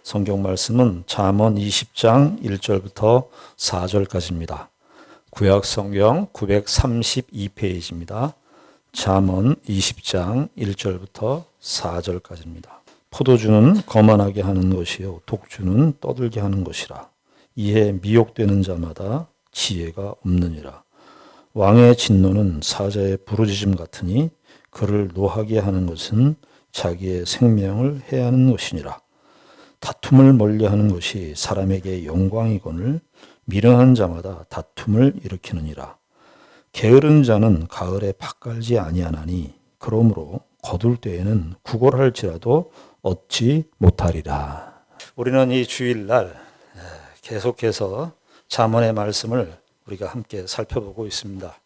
성경 말씀은 잠언 20장 1절부터 4절까지입니다. 구약 성경 932페이지입니다. 잠언 20장 1절부터 4절까지입니다. 포도주는 거만하게 하는 것이요 독주는 떠들게 하는 것이라. 이에 미혹되는 자마다 지혜가 없느니라. 왕의 진노는 사자의 부르짖음 같으니 그를 노하게 하는 것은 자기의 생명을 해하는 것이니라. 다툼을 멀리하는 것이 사람에게 영광이거늘 미련한 자마다 다툼을 일으키느니라. 게으른 자는 가을에 밭 갈지 아니하나니 그러므로 거둘 때에는 구걸할지라도 얻지 못하리라. 우리는 이 주일날 계속해서 잠언의 말씀을 우리가 함께 살펴보고 있습니다.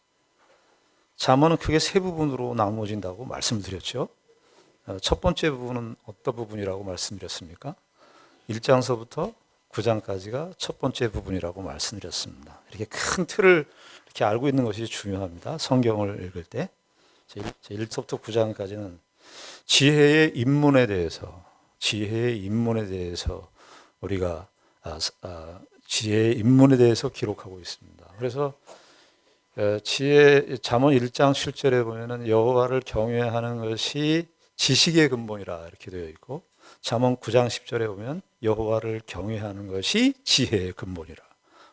잠언은 크게 세 부분으로 나누어진다고 말씀드렸죠. 첫 번째 부분은 어떤 부분이라고 말씀드렸습니까? 1장서부터 9장까지가 첫 번째 부분이라고 말씀드렸습니다. 이렇게 큰 틀을 이렇게 알고 있는 것이 중요합니다. 성경을 읽을 때 1서부터 9장까지는 지혜의 입문에 대해서 우리가 지혜의 입문에 대해서 기록하고 있습니다. 그래서 잠언 1장 7절에 보면은 여호와를 경외하는 것이 지식의 근본이라 이렇게 되어 있고, 잠언 9장 10절에 보면 여호와를 경외하는 것이 지혜의 근본이라.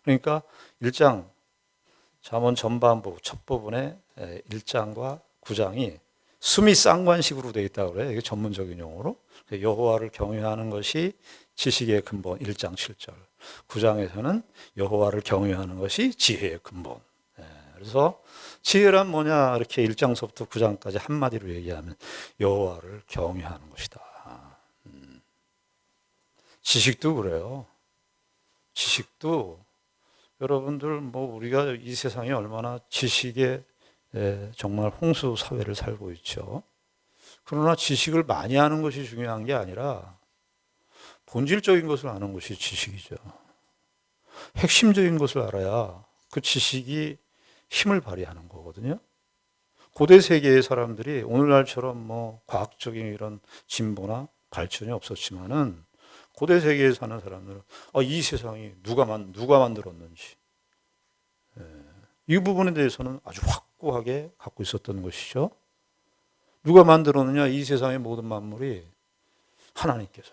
그러니까 1장 잠언 전반부 첫 부분에 1장과 9장이 수미 쌍관식으로 되어 있다고 그래요. 이게 전문적인 용어로. 여호와를 경외하는 것이 지식의 근본 1장 7절. 9장에서는 여호와를 경외하는 것이 지혜의 근본. 그래서 지혜란 뭐냐 이렇게 1장서부터 9장까지 한마디로 얘기하면 여호와를 경외하는 것이다. 지식도 그래요. 지식도 여러분들 우리가 이 세상에 얼마나 지식에 정말 홍수 사회를 살고 있죠. 그러나 지식을 많이 하는 것이 중요한 게 아니라 본질적인 것을 아는 것이 지식이죠. 핵심적인 것을 알아야 그 지식이 힘을 발휘하는 거거든요. 고대 세계의 사람들이 오늘날처럼 과학적인 이런 진보나 발전이 없었지만은 고대 세계에 사는 사람들은 이 세상이 누가 만들었는지 이 부분에 대해서는 아주 확고하게 갖고 있었던 것이죠. 누가 만들었느냐? 이 세상의 모든 만물이 하나님께서.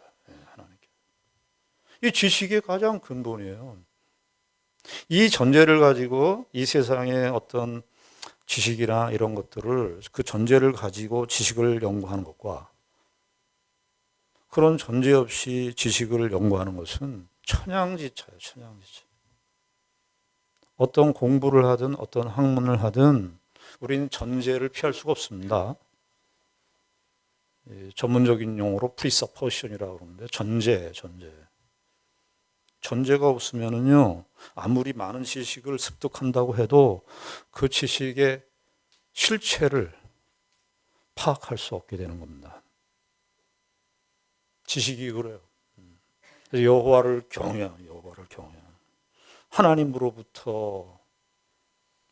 이 지식의 가장 근본이에요. 이 전제를 가지고 이 세상의 어떤 지식이나 이런 것들을 그 전제를 가지고 지식을 연구하는 것과 그런 전제 없이 지식을 연구하는 것은 천양지차예요. 천양지차. 어떤 공부를 하든 어떤 학문을 하든 우리는 전제를 피할 수가 없습니다. 전문적인 용어로 presupposition이라고 그러는데 전제가 없으면은요 아무리 많은 지식을 습득한다고 해도 그 지식의 실체를 파악할 수 없게 되는 겁니다. 지식이 그래요. 여호와를 경외하는 하나님으로부터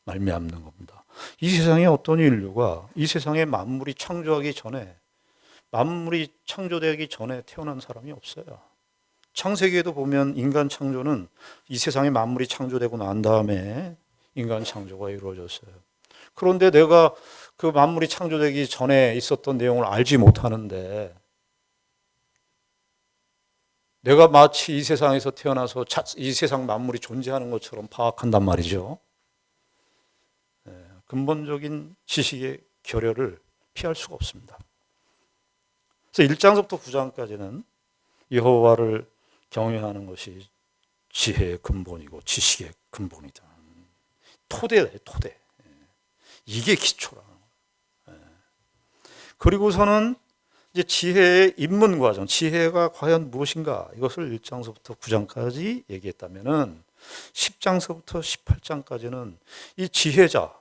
말미암는 겁니다. 이 세상에 어떤 인류가 이 세상에 만물이 창조되기 전에 태어난 사람이 없어요. 창세기에도 보면 인간 창조는 이 세상에 만물이 창조되고 난 다음에 인간 창조가 이루어졌어요. 그런데 내가 그 만물이 창조되기 전에 있었던 내용을 알지 못하는데 내가 마치 이 세상에서 태어나서 이 세상 만물이 존재하는 것처럼 파악한단 말이죠. 근본적인 지식의 결여를 피할 수가 없습니다. 그래서 1장부터 9장까지는 여호와를 경외하는 것이 지혜의 근본이고 지식의 근본이다. 토대. 이게 기초라는 거예요. 그리고서는 이제 지혜의 입문 과정, 지혜가 과연 무엇인가 이것을 1장서부터 9장까지 얘기했다면은 10장서부터 18장까지는 이 지혜자,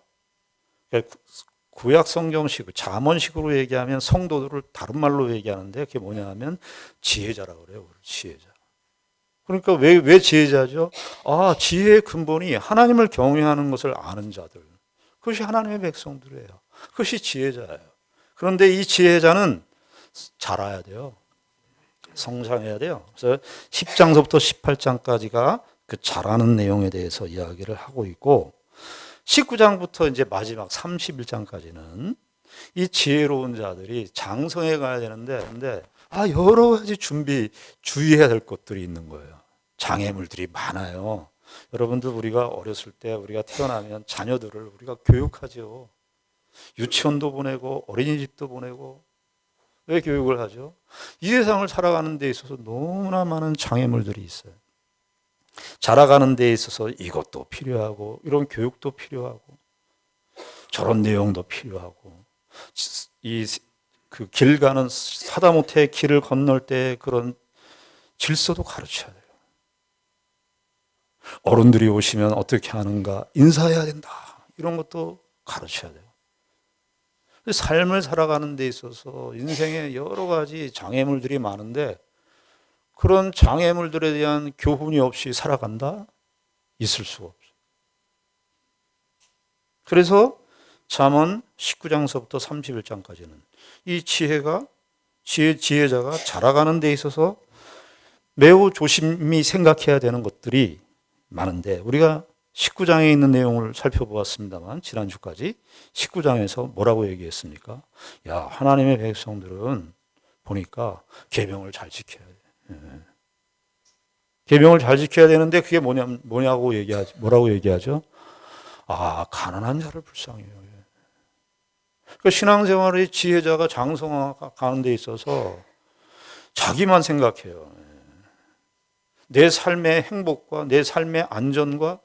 그러니까 구약 성경식, 잠언식으로 얘기하면 성도들을 다른 말로 얘기하는데 그게 뭐냐 하면 지혜자라고 그래요. 지혜자. 그러니까 왜 지혜자죠? 지혜의 근본이 하나님을 경외하는 것을 아는 자들. 그것이 하나님의 백성들이에요. 그것이 지혜자예요. 그런데 이 지혜자는 잘 알아야 돼요. 성장해야 돼요. 그래서 10장서부터 18장까지가 그 잘하는 내용에 대해서 이야기를 하고 있고 19장부터 이제 마지막 31장까지는 이 지혜로운 자들이 장성해 가야 되는데 근데 여러 가지 주의해야 될 것들이 있는 거예요. 장애물들이 많아요. 여러분들 우리가 어렸을 때 우리가 태어나면 자녀들을 우리가 교육하죠. 유치원도 보내고 어린이집도 보내고 왜 교육을 하죠? 이 세상을 살아가는 데 있어서 너무나 많은 장애물들이 있어요. 자라가는 데 있어서 이것도 필요하고 이런 교육도 필요하고 저런 내용도 필요하고 그 길 가는 사다못해 길을 건널 때 그런 질서도 가르쳐야 돼요. 어른들이 오시면 어떻게 하는가 인사해야 된다 이런 것도 가르쳐야 돼요. 삶을 살아가는 데 있어서 인생에 여러 가지 장애물들이 많은데 그런 장애물들에 대한 교훈이 없이 살아간다? 있을 수가 없어요. 그래서 잠언 19장서부터 31장까지는 이 지혜자가 자라가는 데 있어서 매우 조심히 생각해야 되는 것들이 많은데 우리가 19장에 있는 내용을 살펴보았습니다만 지난주까지 19장에서 뭐라고 얘기했습니까? 하나님의 백성들은 보니까 계명을 잘 지켜야 돼. 계명을 잘 지켜야 되는데 그게 뭐냐고 뭐라고 얘기하죠? 가난한 자를 불쌍히 여겨요. 그러니까 신앙생활의 지혜자가 장성하는 데 있어서 자기만 생각해요. 내 삶의 행복과 내 삶의 안전과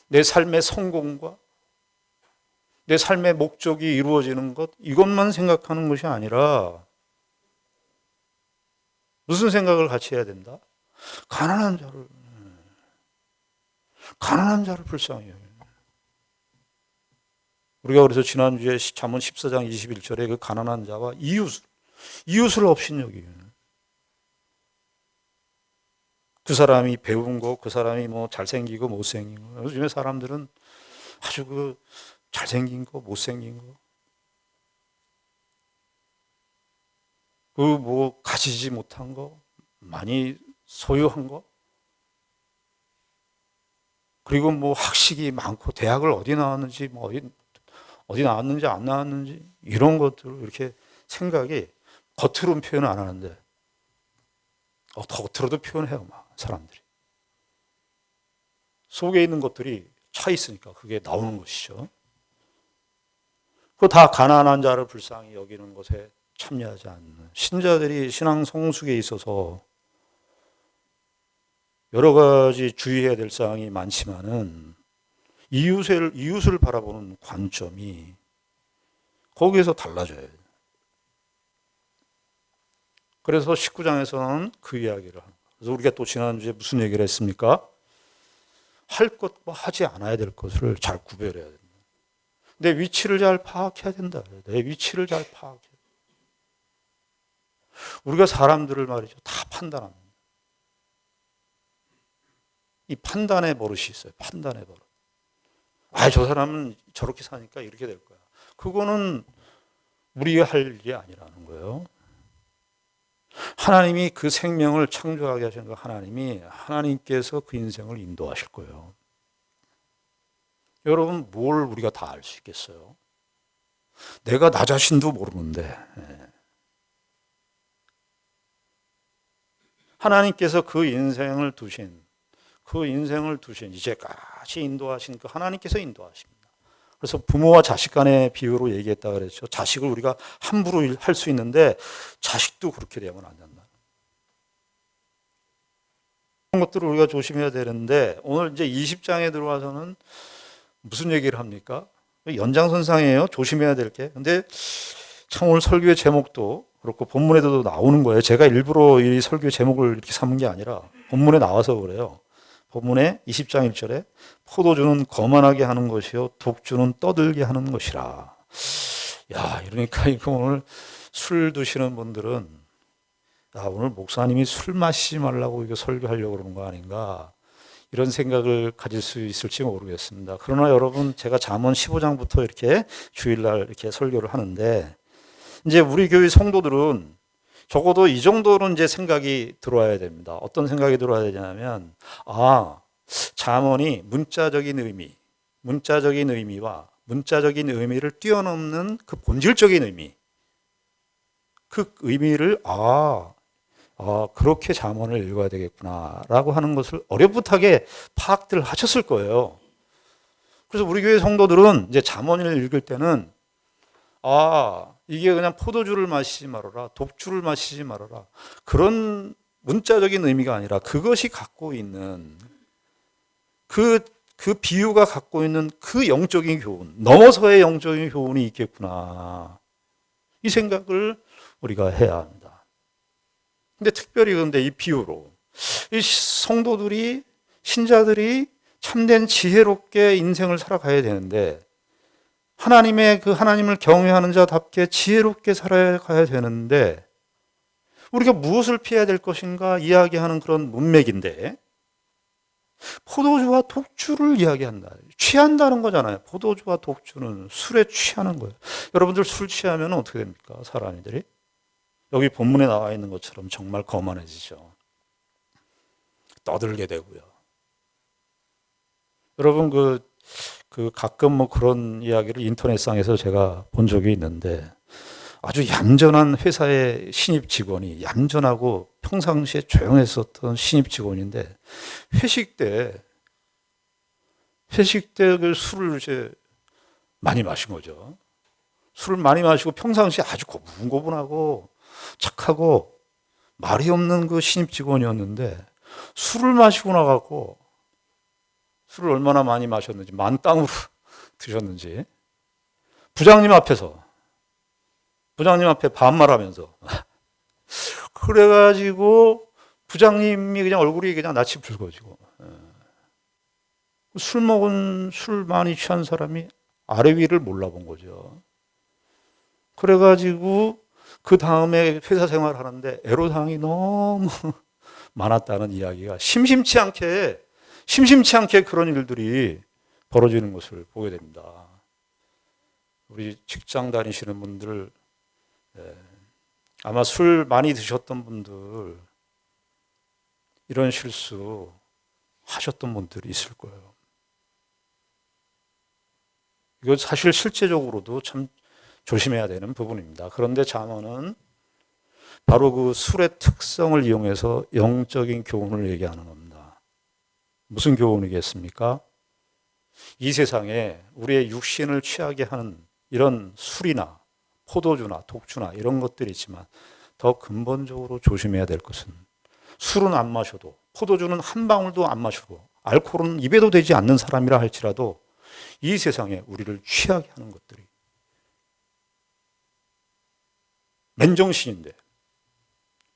내 삶의 성공과 내 삶의 목적이 이루어지는 것 이것만 생각하는 것이 아니라 무슨 생각을 같이 해야 된다? 가난한 자를 불쌍히 여겨요. 우리가 그래서 지난주에 잠언 14장 21절에 그 가난한 자와 이웃을 없인 여기요. 그 사람이 배운 거, 그 사람이 뭐 잘생기고 못생긴 거. 요즘에 사람들은 아주 그 잘생긴 거, 못생긴 거. 그 뭐 가지지 못한 거, 많이 소유한 거. 그리고 뭐 학식이 많고 대학을 어디 나왔는지 어디 나왔는지 안 나왔는지 이런 것들을 이렇게 생각이 겉으로는 표현 안 하는데 더 겉으로도 표현해요. 사람들이 속에 있는 것들이 차 있으니까 그게 나오는 것이죠. 그거 다 가난한 자를 불쌍히 여기는 것에 참여하지 않는 신자들이 신앙 성숙에 있어서 여러 가지 주의해야 될 사항이 많지만은 이웃을 바라보는 관점이 거기에서 달라져요. 그래서 19장에서는 그 이야기를 합니다. 그래서 우리가 또 지난주에 무슨 얘기를 했습니까? 할 것과 하지 않아야 될 것을 잘 구별해야 된다. 내 위치를 잘 파악해야 된다. 내 위치를 잘 파악해야 된다. 우리가 사람들을 말이죠. 다 판단합니다. 이 판단의 버릇이 있어요. 판단의 버릇. 저 사람은 저렇게 사니까 이렇게 될 거야. 그거는 우리가 할 일이 아니라는 거예요. 하나님이 그 생명을 창조하게 하신 그 하나님께서 그 인생을 인도하실 거예요. 여러분 뭘 우리가 다 알 수 있겠어요? 내가 나 자신도 모르는데 하나님께서 그 인생을 두신 이제까지 인도하신 그 하나님께서 인도하십니다. 그래서 부모와 자식 간의 비유로 얘기했다 그랬죠. 자식을 우리가 함부로 할 수 있는데 자식도 그렇게 되면 안 된다. 그런 것들을 우리가 조심해야 되는데 오늘 이제 20장에 들어와서는 무슨 얘기를 합니까? 연장선상이에요. 조심해야 될 게. 근데 참 오늘 설교의 제목도 그렇고 본문에도 나오는 거예요. 제가 일부러 이 설교의 제목을 이렇게 삼은 게 아니라 본문에 나와서 그래요. 본문에 20장 1절에 포도주는 거만하게 하는 것이요 독주는 떠들게 하는 것이라. 이러니까 이거 오늘 술 드시는 분들은 오늘 목사님이 술 마시지 말라고 이거 설교하려고 그러는 거 아닌가 이런 생각을 가질 수 있을지 모르겠습니다. 그러나 여러분 제가 잠언 15장부터 이렇게 주일날 이렇게 설교를 하는데 이제 우리 교회 성도들은 적어도 이 정도는 이제 생각이 들어와야 됩니다. 어떤 생각이 들어와야 되냐면, 잠언이 문자적인 의미와 문자적인 의미를 뛰어넘는 그 본질적인 의미, 그 의미를 그렇게 잠언을 읽어야 되겠구나라고 하는 것을 어렴풋하게 파악들 하셨을 거예요. 그래서 우리 교회 성도들은 이제 잠언을 읽을 때는 이게 그냥 포도주를 마시지 말아라, 독주를 마시지 말아라, 그런 문자적인 의미가 아니라 그것이 갖고 있는 그 비유가 갖고 있는 그 영적인 교훈, 넘어서의 영적인 교훈이 있겠구나, 이 생각을 우리가 해야 합니다. 근데 특별히 그런데 이 비유로 이 성도들이, 신자들이 참된 지혜롭게 인생을 살아가야 되는데, 하나님을 경외하는 자답게 지혜롭게 살아가야 되는데, 우리가 무엇을 피해야 될 것인가 이야기하는 그런 문맥인데, 포도주와 독주를 이야기한다. 취한다는 거잖아요. 포도주와 독주는 술에 취하는 거예요. 여러분들 술 취하면 어떻게 됩니까? 사람들이 여기 본문에 나와 있는 것처럼 정말 거만해지죠. 떠들게 되고요. 여러분 가끔 뭐 그런 이야기를 인터넷상에서 제가 본 적이 있는데, 아주 얌전한 회사의 신입 직원이, 얌전하고 평상시에 조용했었던 신입 직원인데, 회식 때 그 술을 이제 많이 마신 거죠. 술을 많이 마시고 평상시에 아주 고분고분하고 착하고 말이 없는 그 신입 직원이었는데, 술을 마시고 나가고, 술을 얼마나 많이 마셨는지, 만땅으로 드셨는지, 부장님 앞에 반말하면서 그래가지고 부장님이 그냥 얼굴이 그냥 낯이 붉어지고, 술 많이 취한 사람이 아래 위를 몰라본 거죠. 그래가지고 그 다음에 회사 생활하는데 애로사항이 너무 많았다는 이야기가 심심치 않게 그런 일들이 벌어지는 것을 보게 됩니다. 우리 직장 다니시는 분들, 아마 술 많이 드셨던 분들, 이런 실수 하셨던 분들이 있을 거예요. 이거 사실 실제적으로도 참 조심해야 되는 부분입니다. 그런데 잠언은 바로 그 술의 특성을 이용해서 영적인 교훈을 얘기하는 겁니다. 무슨 교훈이겠습니까? 이 세상에 우리의 육신을 취하게 하는 이런 술이나 포도주나 독주나 이런 것들이 있지만, 더 근본적으로 조심해야 될 것은, 술은 안 마셔도, 포도주는 한 방울도 안 마시고, 알코올은 입에도 대지 않는 사람이라 할지라도 이 세상에 우리를 취하게 하는 것들이, 맨정신인데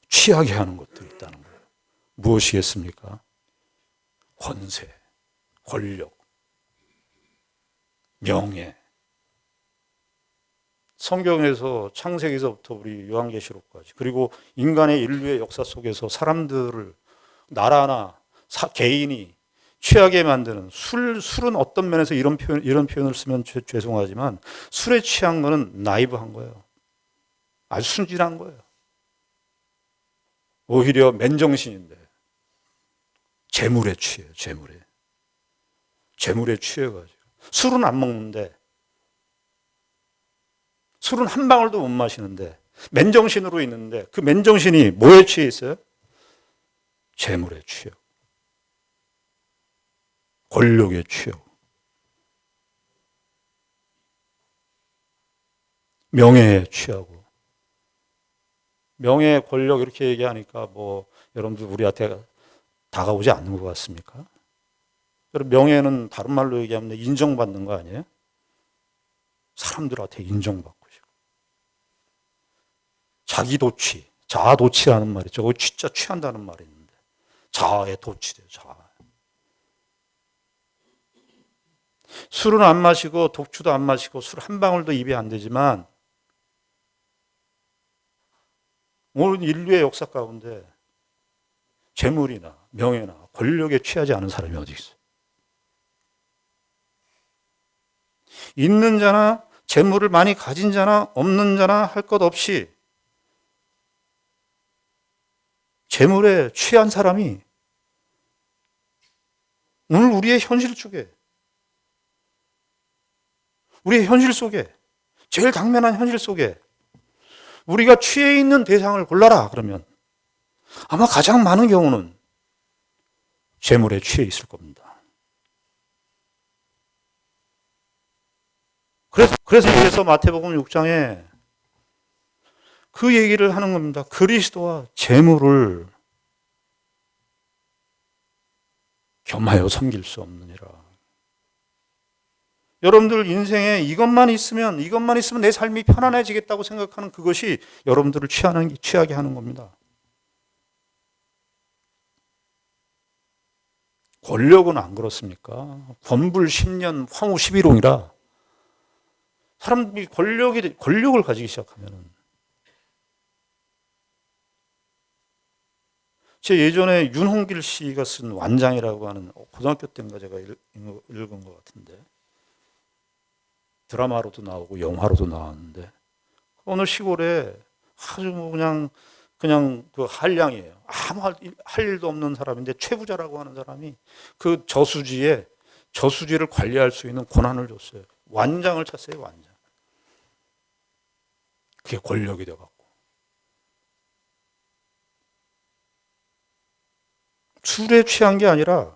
취하게 하는 것들이 있다는 거예요. 무엇이겠습니까? 권세, 권력, 명예. 성경에서 창세기서부터 우리 요한계시록까지, 그리고 인간의 인류의 역사 속에서 사람들을, 나라나 개인이 취하게 만드는 술은 어떤 면에서 이런 표현을 쓰면 죄송하지만, 술에 취한 거는 나이브한 거예요. 아주 순진한 거예요. 오히려 맨정신인데 재물에 취해요. 재물에 취해가지고 술은 안 먹는데, 술은 한 방울도 못 마시는데 맨정신으로 있는데, 그 맨정신이 뭐에 취해 있어요? 재물에 취하고 권력에 취하고 명예에 취하고. 명예, 권력 이렇게 얘기하니까 뭐 여러분들 우리한테 다가오지 않는 것 같습니까? 여러분, 명예는 다른 말로 얘기하면 인정받는 거 아니에요? 사람들한테 인정받고 싶고. 자기도취, 자아도취라는 말이 있죠. 진짜 취한다는 말이 있는데, 자아에 도취돼요. 자아. 술은 안 마시고 독주도 안 마시고 술 한 방울도 입에 안 되지만, 오늘 인류의 역사 가운데 재물이나 명예나 권력에 취하지 않은 사람이 어디 있어요? 있는 자나 재물을 많이 가진 자나 없는 자나 할 것 없이 재물에 취한 사람이 오늘 우리의 현실 속에, 우리의 현실 속에, 제일 당면한 현실 속에 우리가 취해 있는 대상을 골라라 그러면 아마 가장 많은 경우는 재물에 취해 있을 겁니다. 그래서 마태복음 6장에 그 얘기를 하는 겁니다. 그리스도와 재물을 겸하여 섬길 수 없느니라. 여러분들 인생에 이것만 있으면 내 삶이 편안해지겠다고 생각하는 그것이 여러분들을 취하게 하는 겁니다. 권력은 안 그렇습니까? 권불 10년, 황후 11홍이라 사람들이 권력을 가지기 시작하면은 제 예전에 윤홍길 씨가 쓴 완장이라고 하는 고등학교 때인가 제가 읽은 것 같은데 드라마로도 나오고 영화로도 나왔는데 어느 시골에 아주 그냥 그 한량이에요. 아무 할 일도 없는 사람인데 최부자라고 하는 사람이 그 저수지를 관리할 수 있는 권한을 줬어요. 완장을 찼어요. 완장. 그게 권력이 돼갖고 술에 취한 게 아니라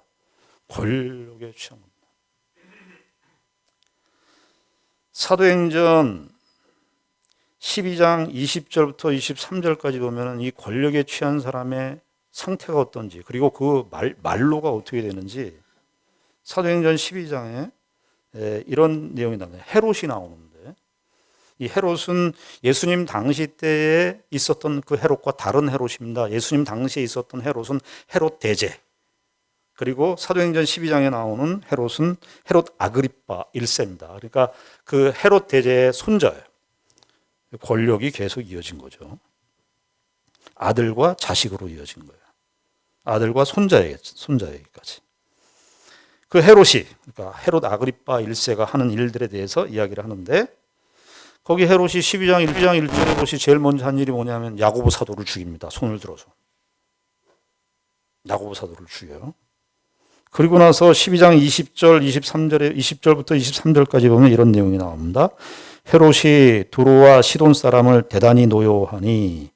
권력에 취한 겁니다. 사도행전 12장 20절부터 23절까지 보면 이 권력에 취한 사람의 상태가 어떤지 그리고 그 말로가 어떻게 되는지 사도행전 12장에 이런 내용이 나와요. 헤롯이 나오는데 이 헤롯은 예수님 당시 때에 있었던 그 헤롯과 다른 헤롯입니다. 예수님 당시에 있었던 헤롯은 헤롯 대제 그리고 사도행전 12장에 나오는 헤롯은 헤롯 아그리파 1세입니다. 그러니까 그 헤롯 대제의 손자예요. 권력이 계속 이어진 거죠. 아들과 자식으로 이어진 거예요. 아들과 손자에게까지. 그 헤롯이, 그러니까 헤롯 아그리파 1세가 하는 일들에 대해서 이야기를 하는데 거기 헤롯이 12장 1절에 보시 제일 먼저 한 일이 뭐냐면 야고보 사도를 죽입니다. 손을 들어서. 야고보 사도를 죽여요. 그리고 나서 12장 20절부터 23절까지 보면 이런 내용이 나옵니다. 헤롯이 두로와 시돈 사람을 대단히 노여워하니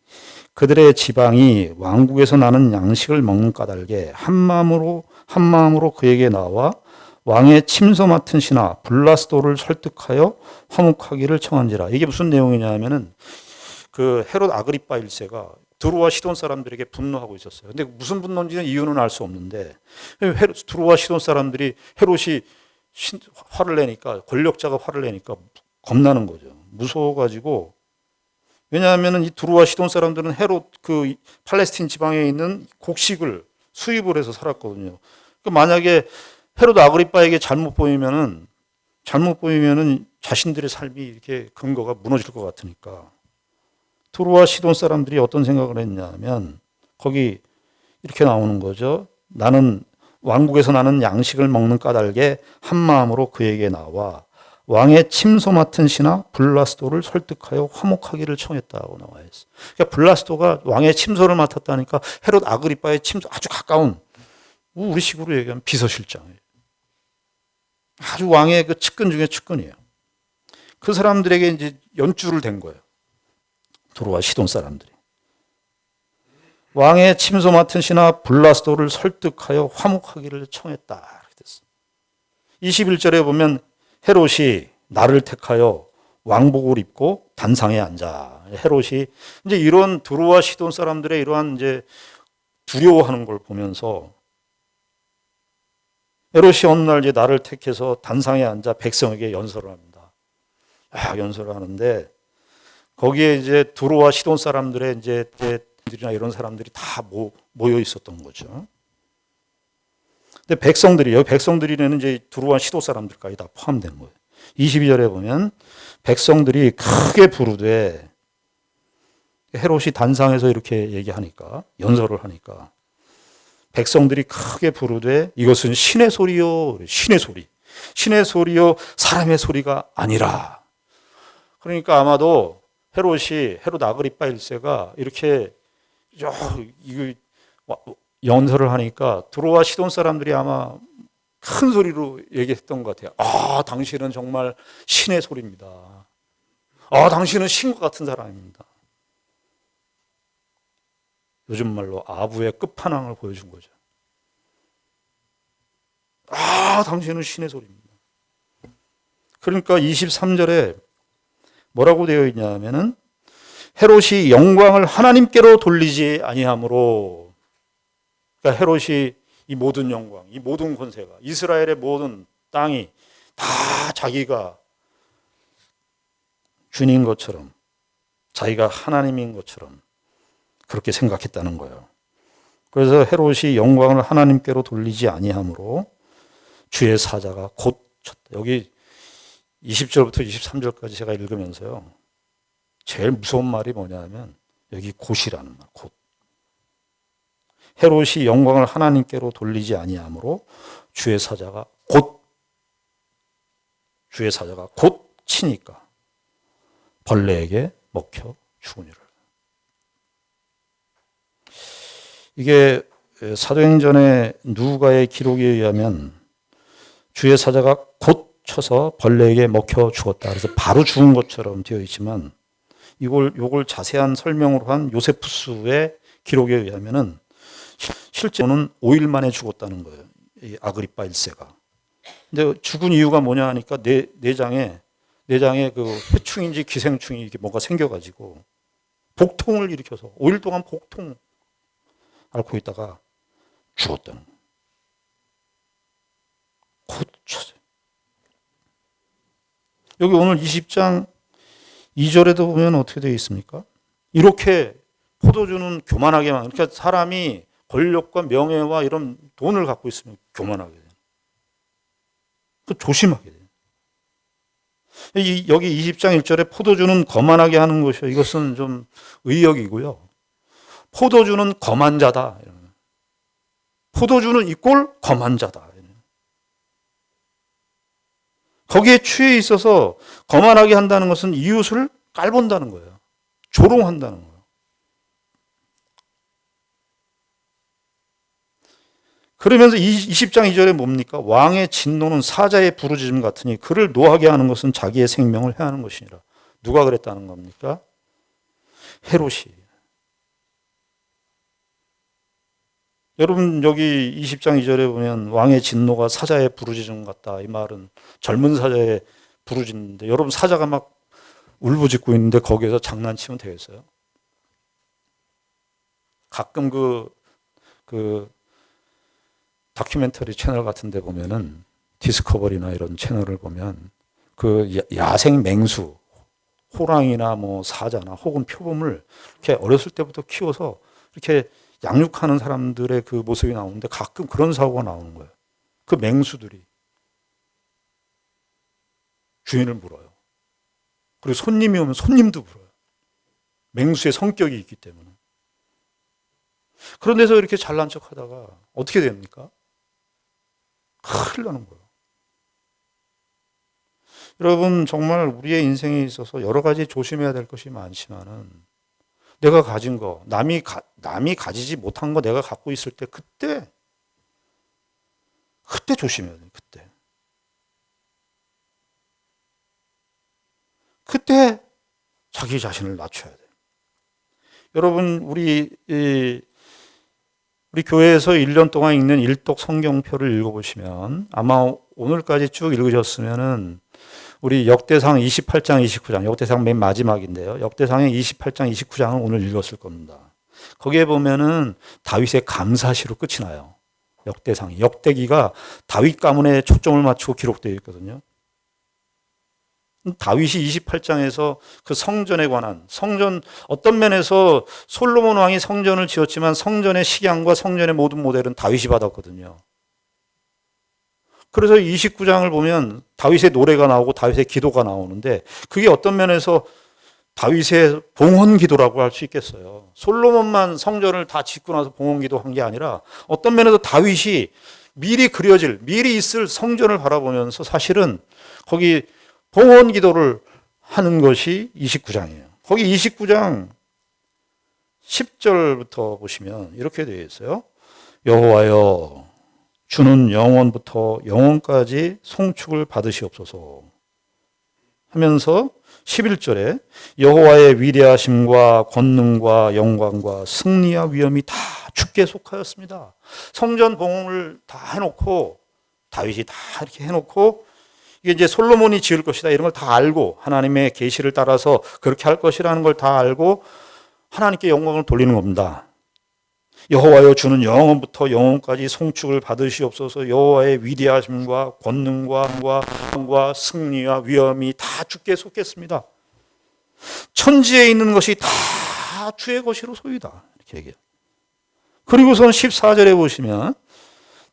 그들의 지방이 왕국에서 나는 양식을 먹는 까닭에 한 마음으로 그에게 나와 왕의 침소 맡은 신하 블라스도를 설득하여 화목하기를 청한지라. 이게 무슨 내용이냐면은 그 헤롯 아그리파 1세가 두로와 시돈 사람들에게 분노하고 있었어요. 근데 무슨 분노인지는 이유는 알 수 없는데 두로와 시돈 사람들이 헤롯이 화를 내니까 권력자가 화를 내니까 겁나는 거죠. 무서워가지고 왜냐하면 이 두로와 시돈 사람들은 헤롯 그 팔레스틴 지방에 있는 곡식을 수입을 해서 살았거든요. 그러니까 만약에 헤롯 아그리파에게 잘못 보이면은 자신들의 삶이 이렇게 근거가 무너질 것 같으니까 두로와 시돈 사람들이 어떤 생각을 했냐면 거기 이렇게 나오는 거죠. 나는 왕국에서 나는 양식을 먹는 까닭에 한 마음으로 그에게 나와 왕의 침소 맡은 신하 블라스도를 설득하여 화목하기를 청했다고 나와 있어요. 그러니까 블라스도가 왕의 침소를 맡았다니까 헤롯 아그리파의 침소 아주 가까운 우리식으로 얘기하면 비서실장이에요. 아주 왕의 그 측근 중에 측근이에요. 그 사람들에게 이제 연주를 댄 거예요. 두로와 시돈 사람들이. 왕의 침소 맡은 신하 블라스도를 설득하여 화목하기를 청했다. 이렇게 됐어요. 21절에 보면 헤롯이 나를 택하여 왕복을 입고 단상에 앉아. 헤롯이 이제 이런 두로와 시돈 사람들의 이러한 이제 두려워하는 걸 보면서 헤롯이 어느 날 이제 나를 택해서 단상에 앉아 백성에게 연설을 합니다. 연설을 하는데 거기에 이제 두로와 시돈 사람들의 이제 들이나 이런 사람들이 다 모여 있었던 거죠. 근데 백성들이는 이제 두로와 시돈 사람들까지 다 포함된 거예요. 22절에 보면 백성들이 크게 부르되 헤롯이 단상에서 이렇게 얘기하니까 연설을 하니까 백성들이 크게 부르되 이것은 신의 소리요, 신의 소리요, 사람의 소리가 아니라. 그러니까 아마도 헤롯 아그리파 1세가 이렇게 이거 연설을 하니까 드로아 시돈 사람들이 아마 큰 소리로 얘기했던 것 같아요. 아, 당신은 정말 신의 소리입니다. 아, 당신은 신과 같은 사람입니다. 요즘 말로 아부의 끝판왕을 보여준 거죠. 아, 당신은 신의 소리입니다. 그러니까 23절에 뭐라고 되어 있냐면은 헤롯이 영광을 하나님께로 돌리지 아니하므로, 그러니까 헤롯이 이 모든 영광, 이 모든 권세가, 이스라엘의 모든 땅이 다 자기가 주인 것처럼, 자기가 하나님인 것처럼 그렇게 생각했다는 거예요. 그래서 헤롯이 영광을 하나님께로 돌리지 아니하므로 주의 사자가 곧 쳤다. 여기 20절부터 23절까지 제가 읽으면서요, 제일 무서운 말이 뭐냐면 여기 곧이라는 말, 곧. 헤롯이 영광을 하나님께로 돌리지 아니하므로 주의 사자가 곧 치니까 벌레에게 먹혀 죽으니라. 이게 사도행전의 누가의 기록에 의하면 주의 사자가 곧 쳐서 벌레에게 먹혀 죽었다. 그래서 바로 죽은 것처럼 되어 있지만 요걸 자세한 설명으로 한 요세푸스의 기록에 의하면은 실제로는 5일 만에 죽었다는 거예요. 이 아그리파 1세가. 근데 죽은 이유가 뭐냐 하니까 내장에 그 회충인지 기생충이 이렇게 뭔가 생겨가지고 복통을 일으켜서 5일 동안 복통 앓고 있다가 죽었다는 거예요. 곧 쳐져. 여기 오늘 20장 2절에도 보면 어떻게 되어 있습니까? 이렇게 포도주는 교만하게만, 그러니까 사람이 권력과 명예와 이런 돈을 갖고 있으면 교만하게 돼요. 조심하게 돼요. 여기 20장 1절에 포도주는 거만하게 하는 것이요. 이것은 좀 의역이고요. 포도주는 거만 자다. 포도주는 이꼴 거만 자다. 거기에 취해 있어서 거만하게 한다는 것은 이웃을 깔본다는 거예요. 조롱한다는 거예요. 그러면서 20장 2절에 뭡니까? 왕의 진노는 사자의 부르짖음 같으니 그를 노하게 하는 것은 자기의 생명을 해하는 것이니라. 누가 그랬다는 겁니까? 헤롯이. 여러분 여기 20장 2절에 보면 왕의 진노가 사자의 부르짖음 같다. 이 말은 젊은 사자의 부르짖는데, 여러분 사자가 막 울부짖고 있는데 거기에서 장난치면 되겠어요? 가끔 그 다큐멘터리 채널 같은 데 보면은 디스커버리나 이런 채널을 보면 그 야생 맹수, 호랑이나 뭐 사자나 혹은 표범을 이렇게 어렸을 때부터 키워서 이렇게 양육하는 사람들의 그 모습이 나오는데 가끔 그런 사고가 나오는 거예요. 그 맹수들이 주인을 물어요. 그리고 손님이 오면 손님도 물어요. 맹수의 성격이 있기 때문에. 그런 데서 이렇게 잘난 척 하다가 어떻게 됩니까? 큰일 나는 거예요. 여러분 정말 우리의 인생에 있어서 여러 가지 조심해야 될 것이 많지만은 내가 가진 거, 남이 가지지 못한 거 내가 갖고 있을 때 그때 조심해야 돼요. 그때 자기 자신을 낮춰야 돼요. 여러분 우리 교회에서 1년 동안 읽는 일독 성경표를 읽어보시면 아마 오늘까지 쭉 읽으셨으면은 우리 역대상 28장, 29장, 역대상 맨 마지막인데요. 역대상의 28장, 29장을 오늘 읽었을 겁니다. 거기에 보면은 다윗의 감사시로 끝이 나요. 역대상이. 역대기가 다윗 가문에 초점을 맞추고 기록되어 있거든요. 다윗이 28장에서 그 성전에 관한, 어떤 면에서 솔로몬 왕이 성전을 지었지만 성전의 식양과 성전의 모든 모델은 다윗이 받았거든요. 그래서 29장을 보면 다윗의 노래가 나오고 다윗의 기도가 나오는데 그게 어떤 면에서 다윗의 봉헌 기도라고 할 수 있겠어요. 솔로몬만 성전을 다 짓고 나서 봉헌 기도한 게 아니라 어떤 면에서 다윗이 미리 있을 성전을 바라보면서 사실은 거기 봉헌 기도를 하는 것이 29장이에요. 거기 29장 10절부터 보시면 이렇게 되어 있어요. 여호와여 주는 영원부터 영원까지 송축을 받으시옵소서 하면서 11절에 여호와의 위대하심과 권능과 영광과 승리와 위엄이 다 주께 속하였습니다. 성전 봉헌을 다 해놓고 다윗이 다 이렇게 해놓고 이게 이제 솔로몬이 지을 것이다 이런 걸 다 알고 하나님의 계시를 따라서 그렇게 할 것이라는 걸 다 알고 하나님께 영광을 돌리는 겁니다. 여호와여 주는 영원부터 영원까지 송축을 받으시옵소서. 여호와의 위대하심과 권능과 승리와 위엄이 다 주께 속했습니다. 천지에 있는 것이 다 주의 것이로 소유다 이렇게 얘기해요. 그리고선 14절에 보시면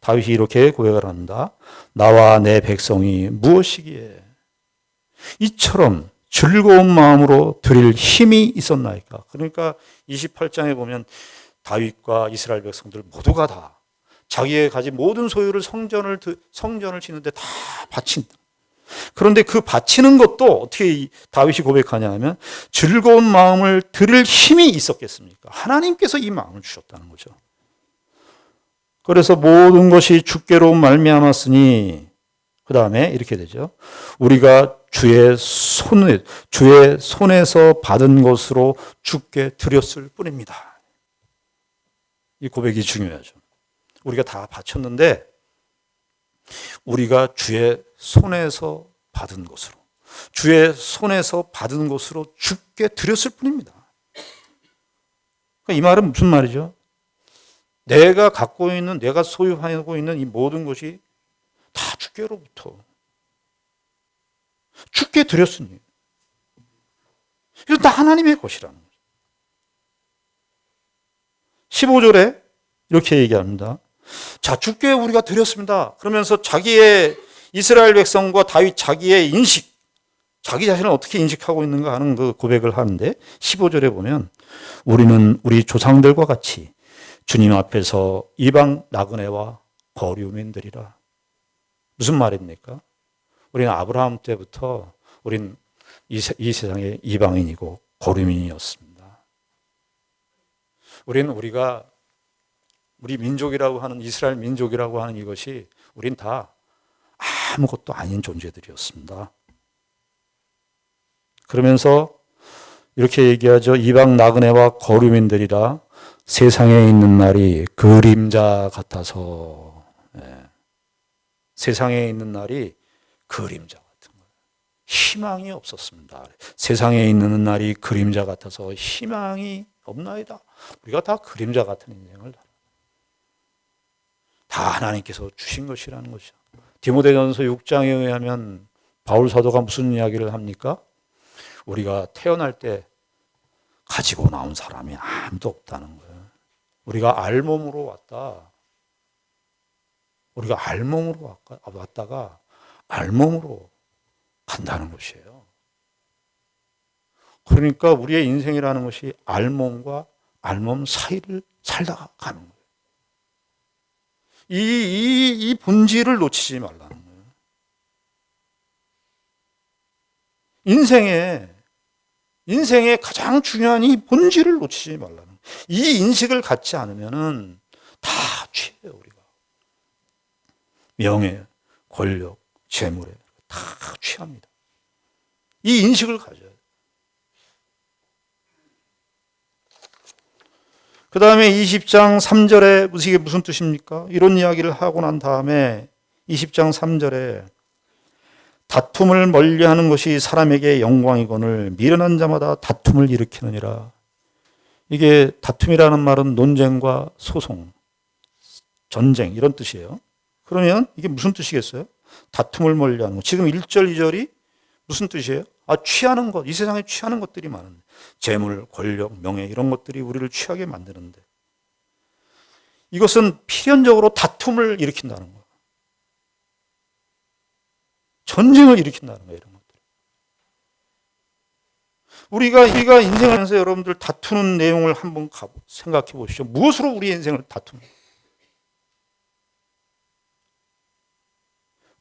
다윗이 이렇게 고백을 합니다. 나와 내 백성이 무엇이기에 이처럼 즐거운 마음으로 드릴 힘이 있었나이까. 그러니까 28장에 보면 다윗과 이스라엘 백성들 모두가 다 자기의 가진 모든 소유를 성전을 짓는데 다 바친다. 그런데 그 바치는 것도 어떻게 다윗이 고백하냐 하면 즐거운 마음을 드릴 힘이 있었겠습니까? 하나님께서 이 마음을 주셨다는 거죠. 그래서 모든 것이 주께로 말미암았으니 그 다음에 이렇게 되죠. 우리가 주의 손에서 받은 것으로 주께 드렸을 뿐입니다. 이 고백이 중요하죠. 우리가 다 바쳤는데 우리가 주의 손에서 받은 것으로 주께 드렸을 뿐입니다. 이 말은 무슨 말이죠? 내가 소유하고 있는 이 모든 것이 다 주께로부터 주께 드렸으니 이건 다 하나님의 것이라는 거죠. 15절에 이렇게 얘기합니다. 자, 주께 우리가 드렸습니다. 그러면서 자기의 이스라엘 백성과 다윗 자기의 인식, 자기 자신을 어떻게 인식하고 있는가 하는 그 고백을 하는데 15절에 보면 우리는 우리 조상들과 같이 주님 앞에서 이방 나그네와 거류민들이라. 무슨 말입니까? 우리는 아브라함 때부터 우린 이 세상의 이방인이고 거류민이었습니다. 우리 민족이라고 하는 이스라엘 민족이라고 하는 이것이 우린 다 아무것도 아닌 존재들이었습니다. 그러면서 이렇게 얘기하죠. 이방 나그네와 거류민들이라 세상에 있는 날이 그림자 같아서. 세상에 있는 날이 그림자 같은 거예요. 희망이 없었습니다. 세상에 있는 날이 그림자 같아서 희망이 없나이다. 우리가 다 그림자 같은 인생을 다 하나님께서 주신 것이라는 것이죠. 디모데전서 6장에 의하면 바울 사도가 무슨 이야기를 합니까? 우리가 태어날 때 가지고 나온 사람이 아무도 없다는 거예요. 우리가 알몸으로 왔다. 우리가 알몸으로 왔다가 알몸으로 간다는 것이에요. 그러니까 우리의 인생이라는 것이 알몸과 알몸 사이를 살다가 가는 거예요. 이 본질을 놓치지 말라는 거예요. 인생의 가장 중요한 이 본질을 놓치지 말라는 거예요. 이 인식을 갖지 않으면은 다 취해요, 우리가. 명예, 권력, 재물에 다 취합니다. 이 인식을 가져야 돼요. 그 다음에 20장 3절에 이게 무슨 뜻입니까? 이런 이야기를 하고 난 다음에 20장 3절에 다툼을 멀리하는 것이 사람에게 영광이거늘 미련한 자마다 다툼을 일으키느니라. 이게 다툼이라는 말은 논쟁과 소송, 전쟁 이런 뜻이에요. 그러면 이게 무슨 뜻이겠어요? 다툼을 멀리하는 것. 지금 1절, 2절이 무슨 뜻이에요? 취하는 것. 이 세상에 취하는 것들이 많은데 재물, 권력, 명예 이런 것들이 우리를 취하게 만드는데 이것은 필연적으로 다툼을 일으킨다는 거예요. 전쟁을 일으킨다는 거예요. 이런 것들. 우리가 인생을 하면서 여러분들 다투는 내용을 한번 생각해 보시죠. 무엇으로 우리 인생을 다투는?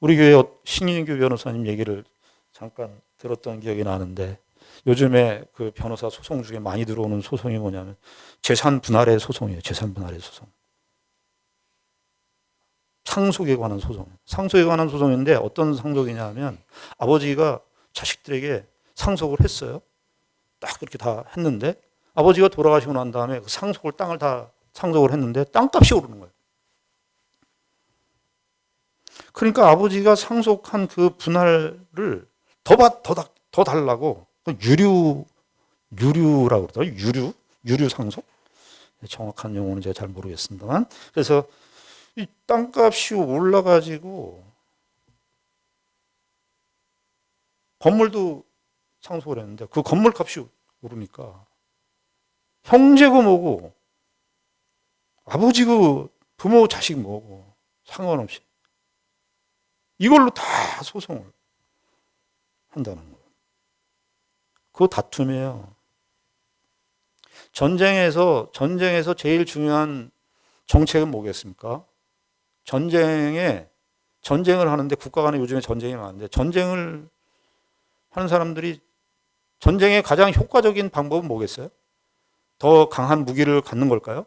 우리 교회 신인규 변호사님 얘기를 잠깐 들었던 기억이 나는데 요즘에 그 변호사 소송 중에 많이 들어오는 소송이 뭐냐면 재산 분할의 소송이에요. 재산 분할의 소송. 상속에 관한 소송. 상속에 관한 소송인데 어떤 상속이냐 하면 아버지가 자식들에게 상속을 했어요. 딱 그렇게 다 했는데 아버지가 돌아가시고 난 다음에 그 상속을 땅을 다 상속을 했는데 땅값이 오르는 거예요. 그러니까 아버지가 상속한 그 분할을 더 달라고 유류라고 그러더라고요. 유류 상속? 정확한 용어는 제가 잘 모르겠습니다만. 그래서 이 땅값이 올라가지고 건물도 상속을 했는데 그 건물 값이 오르니까 형제고 뭐고 아버지고 부모 자식 뭐고 상관없이 이걸로 다 소송을 한다는 거예요. 그 다툼이에요. 전쟁에서 제일 중요한 정책은 뭐겠습니까? 전쟁을 하는데 국가 간에 요즘에 전쟁이 많은데 전쟁을 하는 사람들이 전쟁의 가장 효과적인 방법은 뭐겠어요? 더 강한 무기를 갖는 걸까요?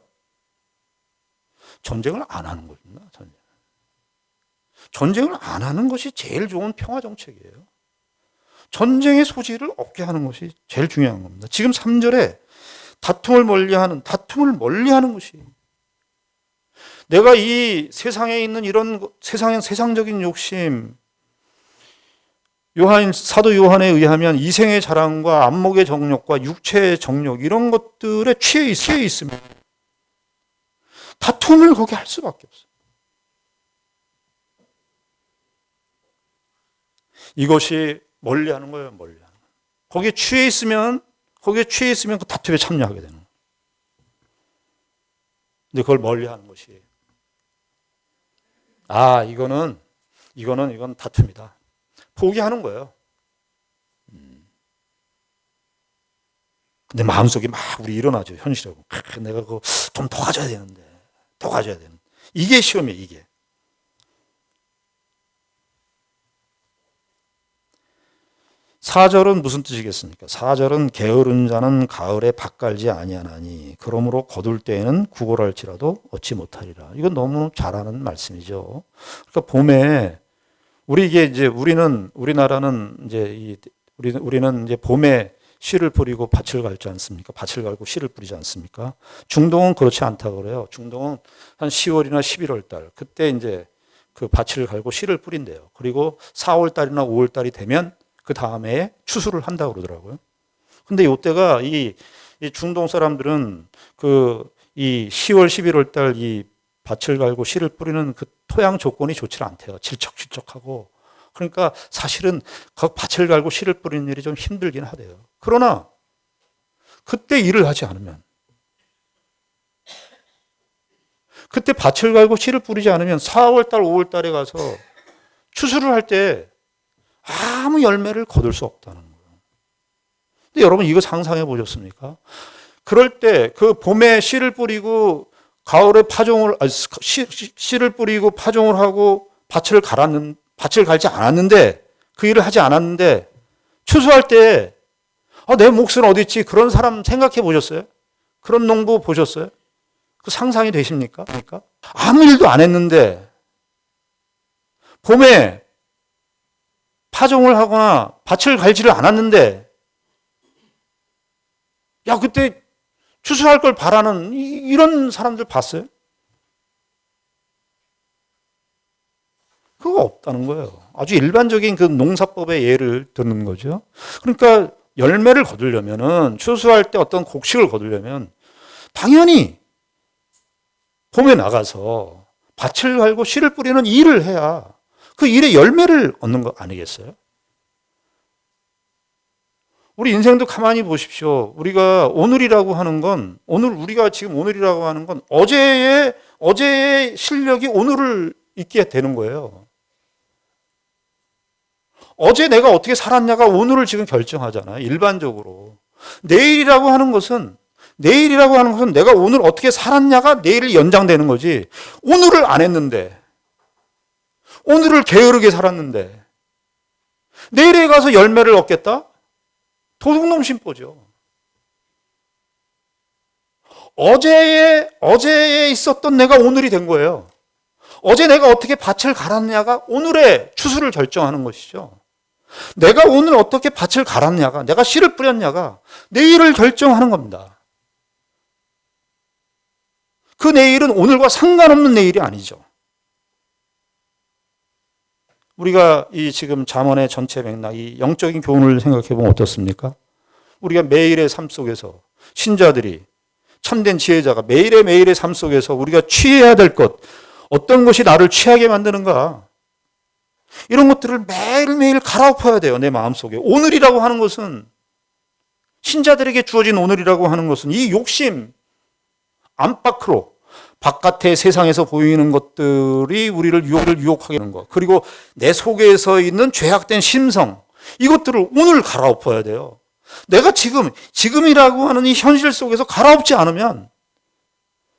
전쟁을 안 하는 겁니다. 전쟁을 안 하는 것이 제일 좋은 평화 정책이에요. 전쟁의 소지를 없게 하는 것이 제일 중요한 겁니다. 지금 3절에 다툼을 멀리하는 것이 내가 이 세상에 있는 이런 세상적인 욕심, 사도 요한에 의하면 이생의 자랑과 안목의 정욕과 육체의 정욕 이런 것들에 취해 있으면 다툼을 거기 할 수밖에 없어요. 이것이 멀리하는 거예요. 멀리하는 거. 거기에 취해 있으면 그 다툼에 참여하게 되는 거예요. 근데 그걸 멀리하는 것이 이건 다툼이다. 포기하는 거예요. 근데 마음속에 막 우리 일어나죠. 현실하고. 내가 그거 좀 더 가져야 되는데. 이게 시험이에요. 이게. 4절은 무슨 뜻이겠습니까? 4절은 게으른 자는 가을에 밭 갈지 아니하나니 그러므로 거둘 때에는 구걸할지라도 얻지 못하리라. 이건 너무 잘하는 말씀이죠. 그러니까 봄에 우리나라는 이제 봄에 씨를 뿌리고 밭을 갈지 않습니까? 밭을 갈고 씨를 뿌리지 않습니까? 중동은 그렇지 않다고 그래요. 중동은 한 10월이나 11월 달 그때 이제 그 밭을 갈고 씨를 뿌린대요. 그리고 4월 달이나 5월 달이 되면 그 다음에 추수를 한다고 그러더라고요. 근데 이때가 이 중동 사람들은 이 10월, 11월 달 이 밭을 갈고 씨를 뿌리는 그 토양 조건이 좋지 않대요. 질척질척하고. 그러니까 사실은 그 밭을 갈고 씨를 뿌리는 일이 좀 힘들긴 하대요. 그러나 그때 일을 하지 않으면 그때 밭을 갈고 씨를 뿌리지 않으면 4월 달, 5월 달에 가서 추수를 할 때 아무 열매를 거둘 수 없다는 거예요. 근데 여러분 이거 상상해 보셨습니까? 그럴 때 그 봄에 씨를 뿌리고 가을에 씨를 뿌리고 파종을 하고 밭을 갈지 않았는데 그 일을 하지 않았는데 추수할 때 내 몫은 어디 있지? 그런 사람 생각해 보셨어요? 그런 농부 보셨어요? 그 상상이 되십니까? 그러니까 아무 일도 안 했는데 봄에 파종을 하거나 밭을 갈지를 않았는데 그때 추수할 걸 바라는 이런 사람들 봤어요? 그거 없다는 거예요. 아주 일반적인 그 농사법의 예를 듣는 거죠. 그러니까 열매를 거두려면은 추수할 때 어떤 곡식을 거두려면 당연히 봄에 나가서 밭을 갈고 씨를 뿌리는 일을 해야 그 일의 열매를 얻는 거 아니겠어요? 우리 인생도 가만히 보십시오. 우리가 오늘이라고 하는 건 어제의 실력이 오늘을 있게 되는 거예요. 어제 내가 어떻게 살았냐가 오늘을 지금 결정하잖아요. 일반적으로. 내일이라고 하는 것은 내가 오늘 어떻게 살았냐가 내일 연장되는 거지. 오늘을 안 했는데, 오늘을 게으르게 살았는데, 내일에 가서 열매를 얻겠다? 도둑놈 심보죠. 어제에 있었던 내가 오늘이 된 거예요. 어제 내가 어떻게 밭을 갈았냐가 오늘의 추수를 결정하는 것이죠. 내가 오늘 어떻게 밭을 갈았냐가, 내가 씨를 뿌렸냐가 내일을 결정하는 겁니다. 그 내일은 오늘과 상관없는 내일이 아니죠. 우리가 이 지금 잠언의 전체 맥락, 이 영적인 교훈을 생각해 보면 어떻습니까? 우리가 매일의 삶 속에서 신자들이 참된 지혜자가 매일의 삶 속에서 우리가 취해야 될 것, 어떤 것이 나를 취하게 만드는가, 이런 것들을 매일매일 갈아엎어야 돼요. 내 마음속에. 오늘이라고 하는 것은, 신자들에게 주어진 오늘이라고 하는 것은 이 욕심, 안팎으로 바깥의 세상에서 보이는 것들이 우리를 유혹하게 하는 것, 그리고 내 속에서 있는 죄악된 심성, 이것들을 오늘 갈아엎어야 돼요. 내가 지금이라고 하는 이 현실 속에서 갈아엎지 않으면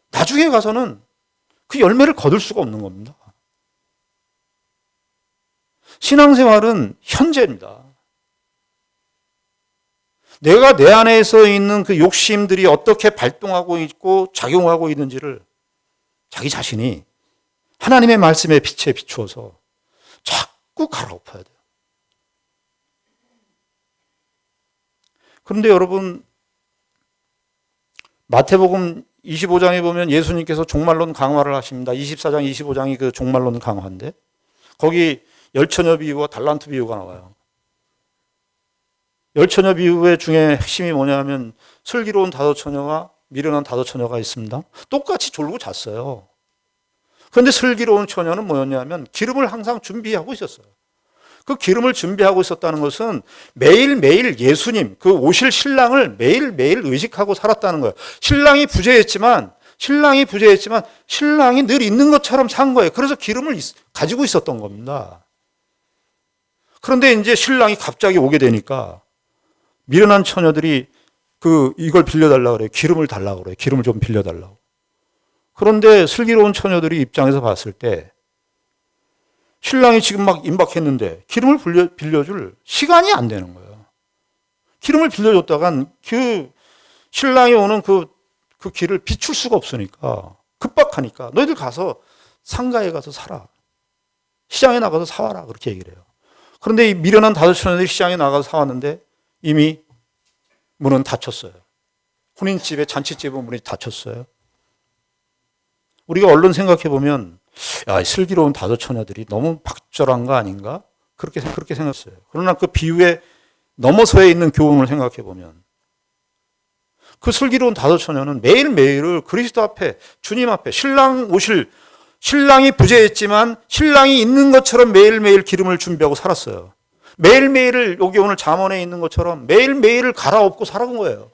나중에 가서는 그 열매를 거둘 수가 없는 겁니다. 신앙생활은 현재입니다. 내가 내 안에서 있는 그 욕심들이 어떻게 발동하고 있고 작용하고 있는지를 자기 자신이 하나님의 말씀의 빛에 비추어서 자꾸 갈아엎어야 돼요. 그런데 여러분, 마태복음 25장에 보면 예수님께서 종말론 강화를 하십니다. 24장, 25장이 그 종말론 강화인데 거기 열처녀 비유와 달란트 비유가 나와요. 열처녀 비유의 중에 핵심이 뭐냐면 슬기로운 다섯 처녀와 미련한 다섯 처녀가 있습니다. 똑같이 졸고 잤어요. 그런데 슬기로운 처녀는 뭐였냐면 기름을 항상 준비하고 있었어요. 그 기름을 준비하고 있었다는 것은 매일매일 예수님, 그 오실 신랑을 매일매일 의식하고 살았다는 거예요. 신랑이 부재했지만 신랑이 늘 있는 것처럼 산 거예요. 그래서 기름을 가지고 있었던 겁니다. 그런데 이제 신랑이 갑자기 오게 되니까 미련한 처녀들이 이걸 빌려달라고 그래요. 기름을 달라고 그래요. 기름을 좀 빌려달라고. 그런데 슬기로운 처녀들이 입장에서 봤을 때 신랑이 지금 막 임박했는데 기름을 빌려줄 시간이 안 되는 거예요. 기름을 빌려줬다간 그 신랑이 오는 그 길을 비출 수가 없으니까, 급박하니까 너희들 가서 상가에 가서 살아. 시장에 나가서 사와라. 그렇게 얘기를 해요. 그런데 이 미련한 다섯 처녀들이 시장에 나가서 사왔는데 이미 문은 닫혔어요. 혼인집에, 잔치집에 문이 닫혔어요. 우리가 얼른 생각해 보면 슬기로운 다섯 처녀들이 너무 박절한 거 아닌가? 그렇게 생각했어요. 그러나 그 비유에 넘어서에 있는 교훈을 생각해 보면 그 슬기로운 다섯 처녀는 매일매일을 그리스도 앞에, 주님 앞에, 신랑이 부재했지만 신랑이 있는 것처럼 매일매일 기름을 준비하고 살았어요. 매일매일을 여기 오늘 잠언에 있는 것처럼 매일매일을 갈아엎고 살아간 거예요.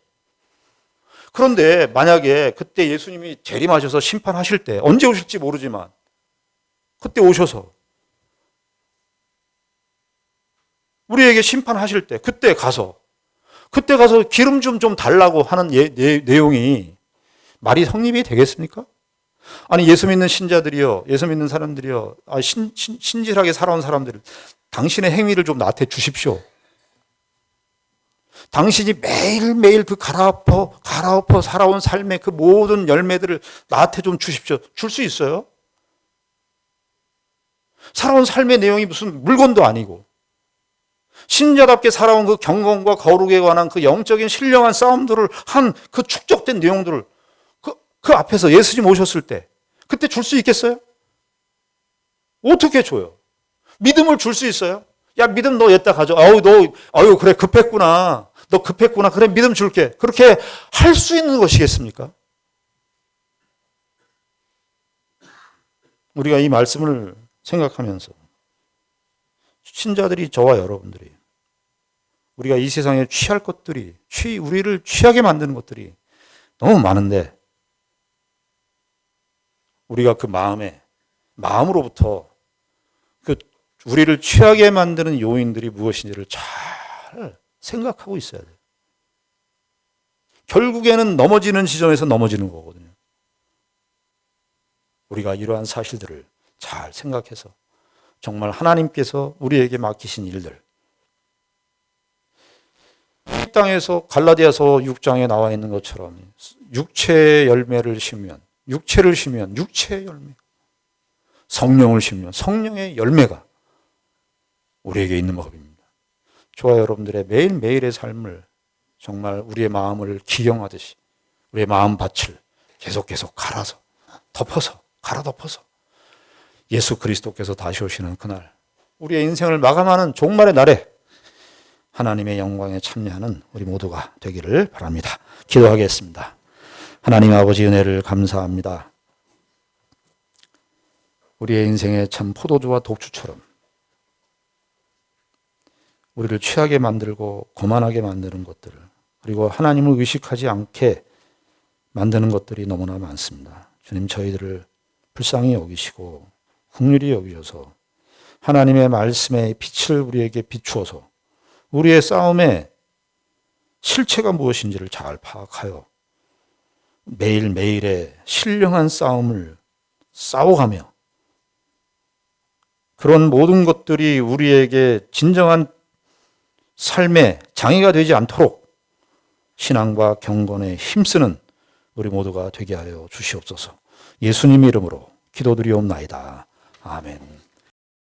그런데 만약에 그때 예수님이 재림하셔서 심판하실 때, 언제 오실지 모르지만 그때 오셔서 우리에게 심판하실 때 그때 가서 기름 좀 달라고 하는 내용이 말이 성립이 되겠습니까? 아니, 예수 믿는 신자들이요, 예수 믿는 사람들이요, 신실하게 살아온 사람들, 당신의 행위를 좀 나한테 주십시오. 당신이 매일매일 그 갈아엎어 살아온 삶의 그 모든 열매들을 나한테 좀 주십시오. 줄 수 있어요? 살아온 삶의 내용이 무슨 물건도 아니고, 신자답게 살아온 그 경건과 거룩에 관한 그 영적인 신령한 싸움들을 한 그 축적된 내용들을 그 앞에서 예수님 오셨을 때 그때 줄 수 있겠어요? 어떻게 줘요? 믿음을 줄 수 있어요? 야, 믿음 너 여기다 가져. 그래, 급했구나. 너 급했구나. 그래, 믿음 줄게. 그렇게 할 수 있는 것이겠습니까? 우리가 이 말씀을 생각하면서 신자들이, 저와 여러분들이, 우리가 이 세상에 취할 것들이, 우리를 취하게 만드는 것들이 너무 많은데, 우리가 그 마음으로부터 우리를 취하게 만드는 요인들이 무엇인지를 잘 생각하고 있어야 돼요. 결국에는 넘어지는 지점에서 넘어지는 거거든요. 우리가 이러한 사실들을 잘 생각해서 정말 하나님께서 우리에게 맡기신 일들, 이 땅에서 갈라디아서 6장에 나와 있는 것처럼 육체의 열매를 심으면 육체를 심으면 육체의 열매, 성령을 심으면 성령의 열매가 우리에게 있는 법입니다. 저와 여러분들의 매일매일의 삶을 정말 우리의 마음을 기경하듯이 우리의 마음밭을 계속 갈아서 덮어서 갈아 덮어서 예수 그리스도께서 다시 오시는 그날 우리의 인생을 마감하는 종말의 날에 하나님의 영광에 참여하는 우리 모두가 되기를 바랍니다. 기도하겠습니다. 하나님 아버지 은혜를 감사합니다. 우리의 인생에 참 포도주와 독주처럼 우리를 취하게 만들고 고만하게 만드는 것들, 그리고 하나님을 의식하지 않게 만드는 것들이 너무나 많습니다. 주님, 저희들을 불쌍히 여기시고 긍휼히 여기셔서 하나님의 말씀의 빛을 우리에게 비추어서 우리의 싸움의 실체가 무엇인지를 잘 파악하여 매일매일의 신령한 싸움을 싸워가며 그런 모든 것들이 우리에게 진정한 삶의 장애가 되지 않도록 신앙과 경건에 힘쓰는 우리 모두가 되게 하여 주시옵소서. 예수님 이름으로 기도드리옵나이다. 아멘.